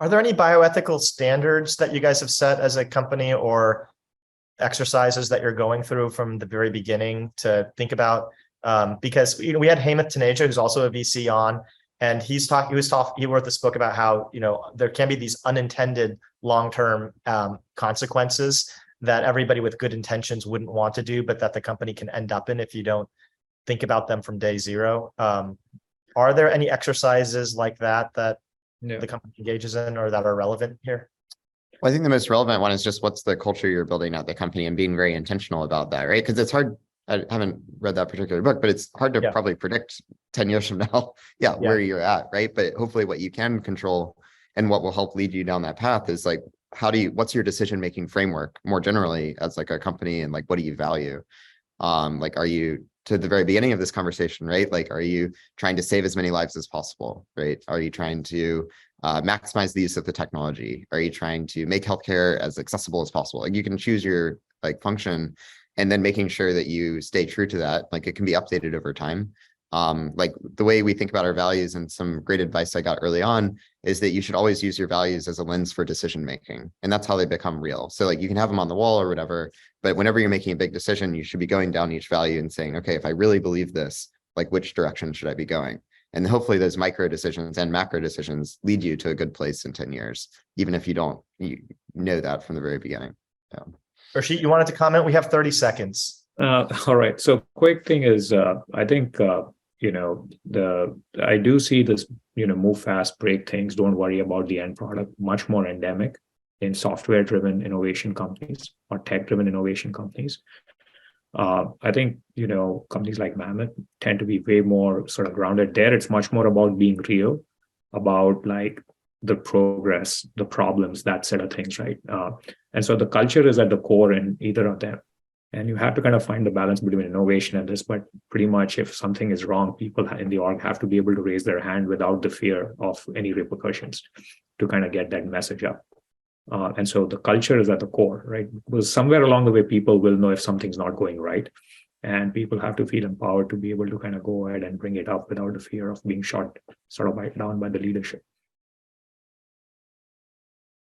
Are there any bioethical standards that you guys have set as a company or exercises that you're going through from the very beginning to think about? Because we had Hemant Taneja, who's also a VC on, and he wrote this book about how there can be these unintended long-term consequences that everybody with good intentions wouldn't want to do, but that the company can end up in if you don't think about them from day zero. Are there any exercises like that the company engages in or that are relevant here? Well, I think the most relevant one is just what's the culture you're building at the company and being very intentional about that, right? Because it's hard. I haven't read that particular book, but it's hard to probably predict 10 years from now, where you're at, right? But hopefully what you can control and what will help lead you down that path is like, what's your decision-making framework more generally as like a company, and like, what do you value? Like, are you, to the very beginning of this conversation, right? Like, are you trying to save as many lives as possible, right? Are you trying to maximize the use of the technology? Are you trying to make healthcare as accessible as possible? Like, you can choose your like function, and then making sure that you stay true to that. Like, it can be updated over time. Like the way we think about our values, and some great advice I got early on, is that you should always use your values as a lens for decision making, and that's how they become real. So like, you can have them on the wall or whatever, but whenever you're making a big decision, you should be going down each value and saying, okay, if I really believe this, like, which direction should I be going? And hopefully those micro decisions and macro decisions lead you to a good place in 10 years, even if you know that from the very beginning. Ursheet, you wanted to comment? We have 30 seconds. All right. So quick thing is, I think, I do see this, move fast, break things, don't worry about the end product, much more endemic in software-driven innovation companies or tech-driven innovation companies. I think, companies like Mammoth tend to be way more sort of grounded there. It's much more about being real, about like the progress, the problems, that set of things, right? And so the culture is at the core in either of them. And you have to kind of find the balance between innovation and this, but pretty much if something is wrong, people in the org have to be able to raise their hand without the fear of any repercussions to kind of get that message up. And so the culture is at the core, right? Because somewhere along the way, people will know if something's not going right. And people have to feel empowered to be able to kind of go ahead and bring it up without the fear of being shot down by the leadership.